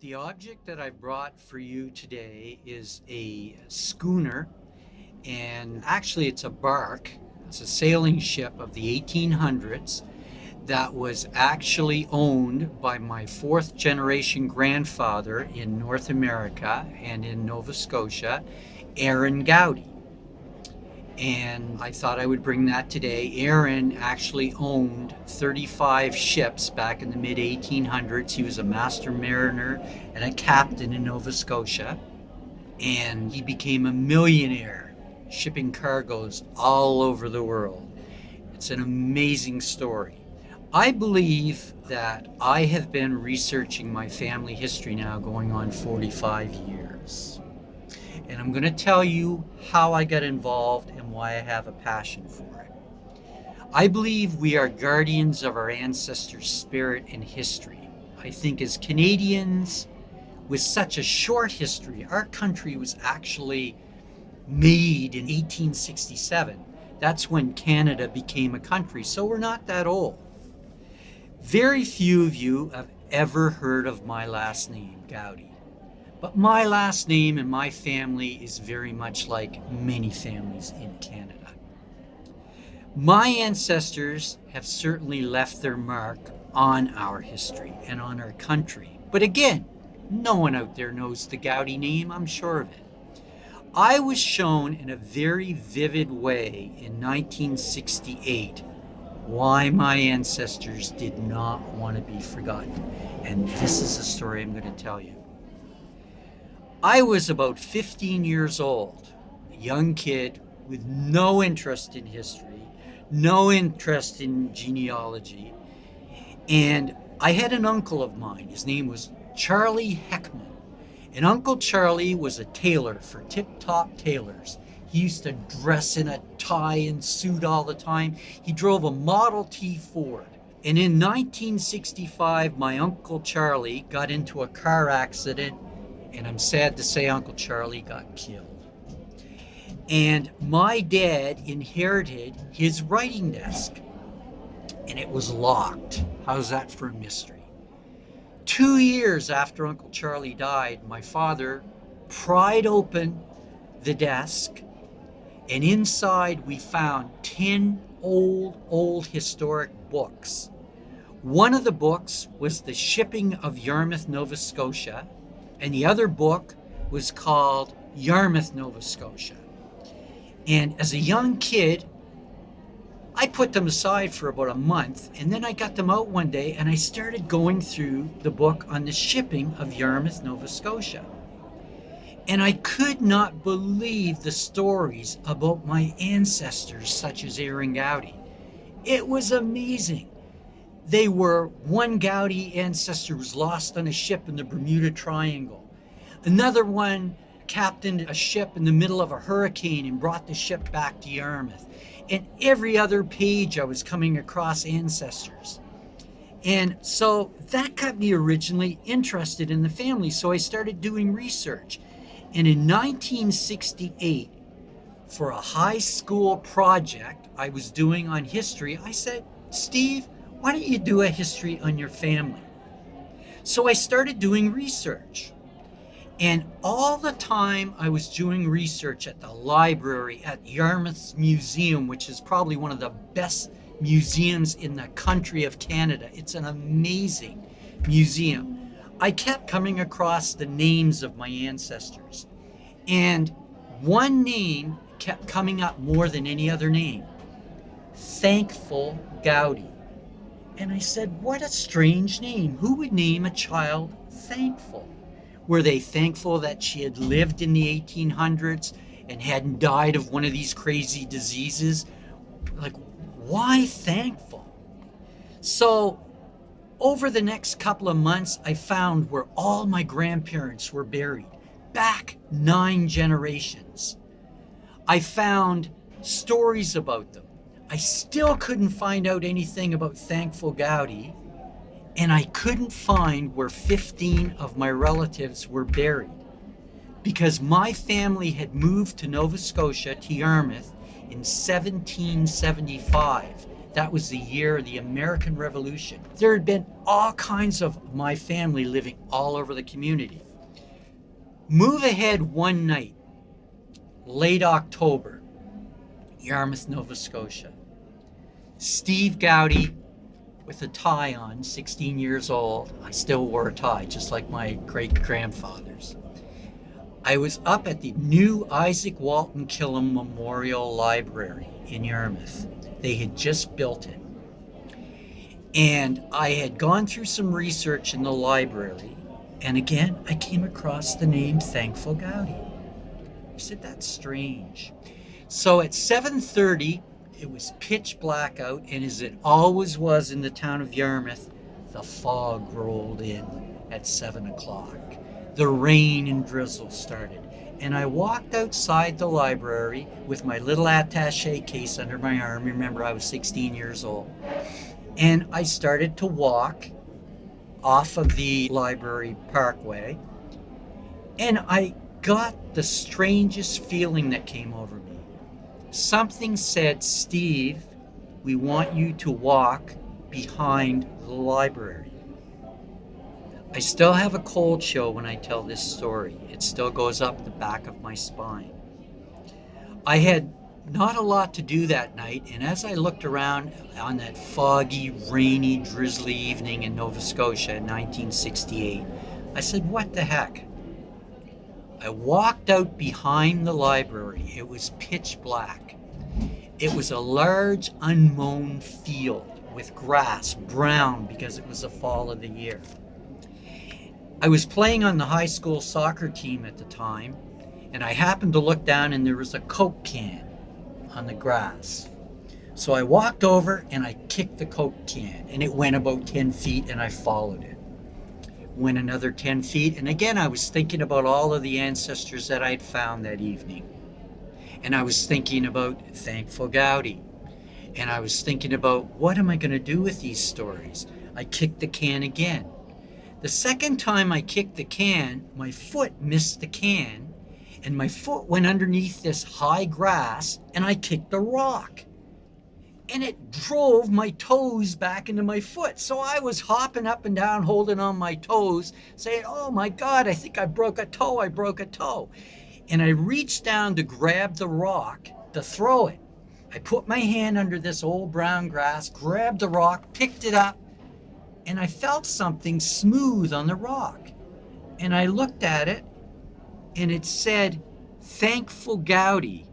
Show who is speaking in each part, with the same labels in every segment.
Speaker 1: The object that I brought for you today is a schooner, and actually, it's a bark. It's a sailing ship of the 1800s that was actually owned by my fourth generation grandfather in North America and in Nova Scotia, Aaron Goudey. And I thought I would bring that today. Aaron actually owned 35 ships back in the mid 1800s. He was a master mariner and a captain in Nova Scotia. And he became a millionaire shipping cargoes all over the world. It's an amazing story. I believe that I have been researching my family history now going on 45 years. And I'm going to tell you how I got involved and why I have a passion for it. I believe we are guardians of our ancestors' spirit and history. I think as Canadians, with such a short history, our country was actually made in 1867. That's when Canada became a country, so we're not that old. Very few of you have ever heard of my last name, Goudey. But my last name and my family is very much like many families in Canada. My ancestors have certainly left their mark on our history and on our country. But again, no one out there knows the Goudey name, I'm sure of it. I was shown in a very vivid way in 1968 why my ancestors did not want to be forgotten. And this is the story I'm going to tell you. I was about 15 years old, a young kid with no interest in history, no interest in genealogy, and I had an uncle of mine. His name was Charlie Heckman, and Uncle Charlie was a tailor for Tip Top Tailors. He used to dress in a tie and suit all the time. He drove a Model T Ford. And in 1965, my Uncle Charlie got into a car accident, and I'm sad to say Uncle Charlie got killed. And my dad inherited his writing desk, and it was locked. How's that for a mystery? 2 years after Uncle Charlie died, my father pried open the desk, and inside we found 10 old historic books. One of the books was The Shipping of Yarmouth, Nova Scotia, and the other book was called Yarmouth, Nova Scotia. And as a young kid, I put them aside for about a month, and then I got them out one day and I started going through the book on the shipping of Yarmouth, Nova Scotia. And I could not believe the stories about my ancestors, such as Aaron Goudey. It was amazing. They were, one Goudey ancestor was lost on a ship in the Bermuda Triangle. Another one captained a ship in the middle of a hurricane and brought the ship back to Yarmouth. And every other page I was coming across ancestors. And so that got me originally interested in the family. So I started doing research. And in 1968, for a high school project I was doing on history, I said, Steve, why don't you do a history on your family? So I started doing research. And all the time I was doing research at the library, at Yarmouth's museum, which is probably one of the best museums in the country of Canada. It's an amazing museum. I kept coming across the names of my ancestors. And one name kept coming up more than any other name. Thankful Goudey. And I said, what a strange name. Who would name a child Thankful? Were they thankful that she had lived in the 1800s and hadn't died of one of these crazy diseases? Like, why Thankful? So over the next couple of months, I found where all my grandparents were buried, back 9 generations. I found stories about them. I still couldn't find out anything about Thankful Goudey, and I couldn't find where 15 of my relatives were buried because my family had moved to Nova Scotia, to Yarmouth, in 1775. that was the year of the American Revolution. There had been all kinds of my family living all over the community. Move ahead one night, late October, Yarmouth, Nova Scotia. Steve Goudey with a tie on, 16 years old. I still wore a tie, just like my great-grandfathers. I was up at the new Isaac Walton Killam Memorial Library in Yarmouth. They had just built it. And I had gone through some research in the library, and again, I came across the name Thankful Goudey. I said, that's strange. So at 7:30, it was pitch black out, and as it always was in the town of Yarmouth, the fog rolled in at 7 o'clock. The rain and drizzle started, and I walked outside the library with my little attaché case under my arm. Remember, I was 16 years old. And I started to walk off of the library parkway, and I got the strangest feeling that came over me. Something said, Steve, we want you to walk behind the library. I still have a cold chill when I tell this story. It still goes up the back of my spine. I had not a lot to do that night, and as I looked around on that foggy, rainy, drizzly evening in Nova Scotia in 1968, I said, what the heck? I walked out behind the library. It was pitch black. It was a large, unmown field with grass, brown because it was the fall of the year. I was playing on the high school soccer team at the time, and I happened to look down and there was a Coke can on the grass. So I walked over and I kicked the Coke can, and it went about 10 feet and I followed it. Went another 10 feet, and again I was thinking about all of the ancestors that I'd found that evening. And I was thinking about Thankful Goudey. And I was thinking about, what am I going to do with these stories? I kicked the can again. The second time I kicked the can, my foot missed the can, and my foot went underneath this high grass, and I kicked a rock. And it drove my toes back into my foot. So I was hopping up and down, holding on my toes, saying, oh my God, I think I broke a toe. And I reached down to grab the rock to throw it. I put my hand under this old brown grass, grabbed the rock, picked it up, and I felt something smooth on the rock. And I looked at it, and it said, Thankful Goudey,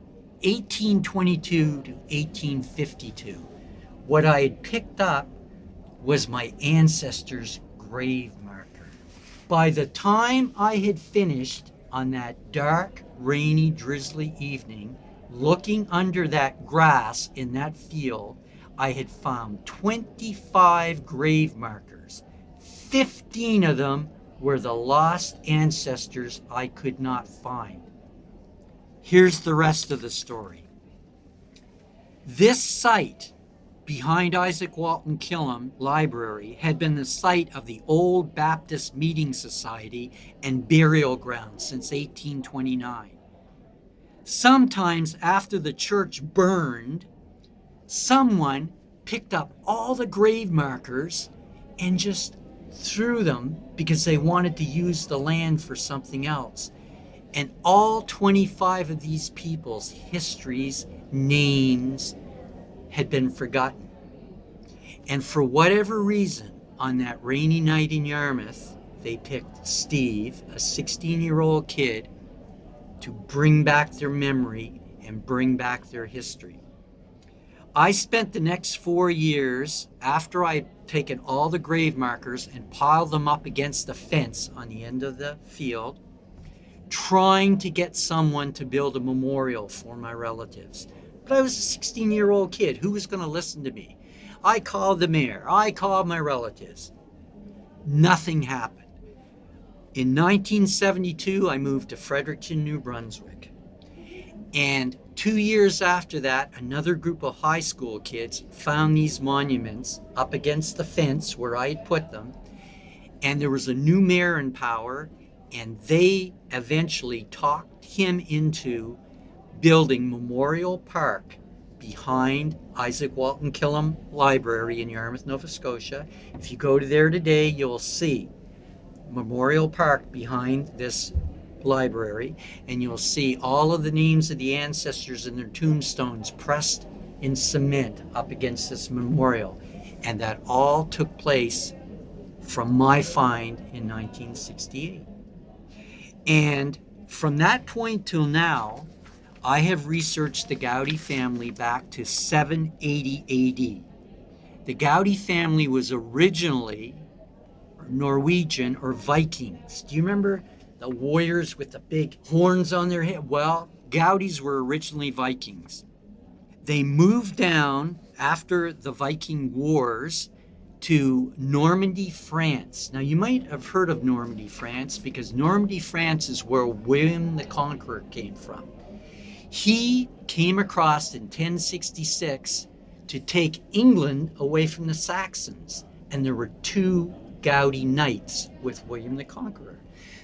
Speaker 1: 1822 to 1852. What I had picked up was my ancestors' grave marker. By the time I had finished on that dark, rainy, drizzly evening, looking under that grass in that field, I had found 25 grave markers. 15 of them were the lost ancestors I could not find. Here's the rest of the story. This site behind Isaac Walton Killam Library had been the site of the Old Baptist Meeting Society and burial ground since 1829. Sometimes after the church burned, someone picked up all the grave markers and just threw them because they wanted to use the land for something else. And all 25 of these people's histories, names, had been forgotten. And for whatever reason, on that rainy night in Yarmouth, they picked Steve, a 16-year-old kid, to bring back their memory and bring back their history. I spent the next 4 years, after I had taken all the grave markers and piled them up against the fence on the end of the field, trying to get someone to build a memorial for my relatives. But I was a 16-year-old kid. Who was going to listen to me? I called the mayor. I called my relatives. Nothing happened. In 1972, I moved to Fredericton, New Brunswick. And 2 years after that, another group of high school kids found these monuments up against the fence where I had put them. And there was a new mayor in power, and they eventually talked him into building Memorial Park behind Isaac Walton Killam Library in Yarmouth, Nova Scotia. If you go to there today, you'll see Memorial Park behind this library, and you'll see all of the names of the ancestors and their tombstones pressed in cement up against this memorial. And that all took place from my find in 1968. And from that point till now, I have researched the Goudey family back to 780 AD. The Goudey family was originally Norwegian or Vikings. Do you remember the warriors with the big horns on their head? Well, Goudeys were originally Vikings. They moved down after the Viking Wars to Normandy, France. Now, you might have heard of Normandy, France, because Normandy, France is where William the Conqueror came from. He came across in 1066 to take England away from the Saxons, and there were 2 Goudey knights with William the Conqueror.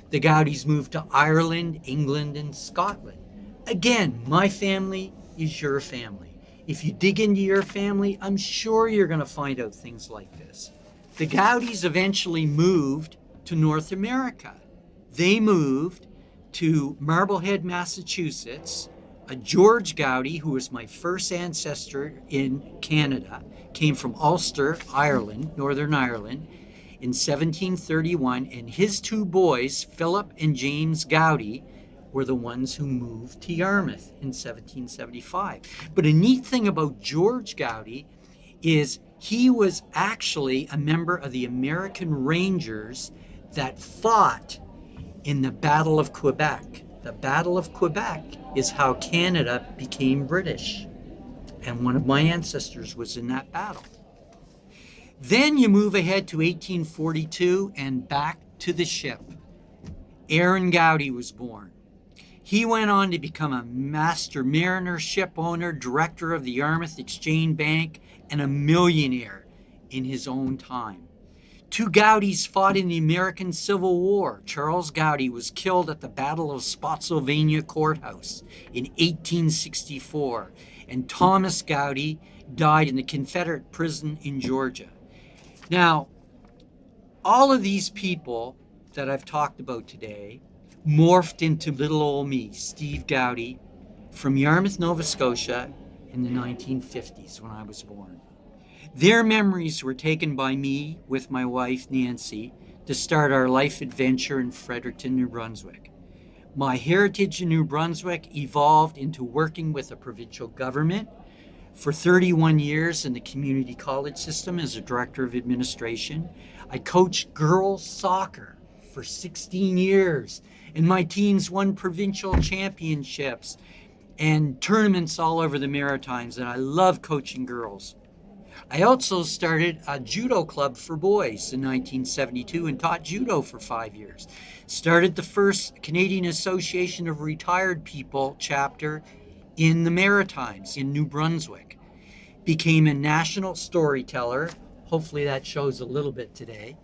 Speaker 1: The Goudeys moved to Ireland, England, and Scotland. Again, my family is your family. If you dig into your family, I'm sure you're going to find out things like this. The Goudeys eventually moved to North America. They moved to Marblehead, Massachusetts. George Goudey, who was my first ancestor in Canada, came from Ulster, Ireland, Northern Ireland, in 1731, and his 2 boys, Philip and James Goudey, were the ones who moved to Yarmouth in 1775. But a neat thing about George Goudey is he was actually a member of the American Rangers that fought in the Battle of Quebec. The Battle of Quebec is how Canada became British. And one of my ancestors was in that battle. Then you move ahead to 1842 and back to the ship. Aaron Goudey was born. He went on to become a master mariner, ship owner, director of the Yarmouth Exchange Bank, and a millionaire in his own time. 2 Goudeys fought in the American Civil War. Charles Goudey was killed at the Battle of Spotsylvania Courthouse in 1864, and Thomas Goudey died in the Confederate prison in Georgia. Now, all of these people that I've talked about today morphed into little old me, Steve Goudey, from Yarmouth, Nova Scotia in the 1950s when I was born. Their memories were taken by me with my wife, Nancy, to start our life adventure in Fredericton, New Brunswick. My heritage in New Brunswick evolved into working with the provincial government for 31 years in the community college system as a director of administration. I coached girls soccer for 16 years, and my teams won provincial championships and tournaments all over the Maritimes, and I love coaching girls. I also started a judo club for boys in 1972 and taught judo for 5 years. Started the first Canadian Association of Retired People chapter in the Maritimes in New Brunswick. Became a national storyteller. Hopefully that shows a little bit today.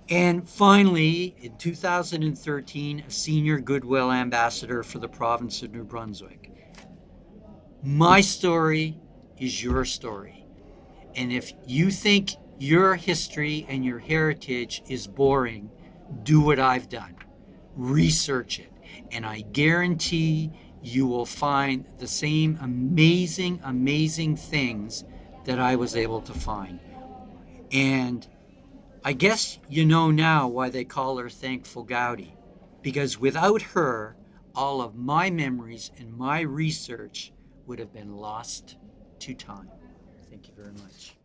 Speaker 1: And finally, in 2013, a senior Goodwill ambassador for the province of New Brunswick. My story is your story. And if you think your history and your heritage is boring, do what I've done. Research it. And I guarantee you will find the same amazing, amazing things that I was able to find. And I guess you know now why they call her Thankful Goudey. Because without her, all of my memories and my research would have been lost to time. Thank you very much.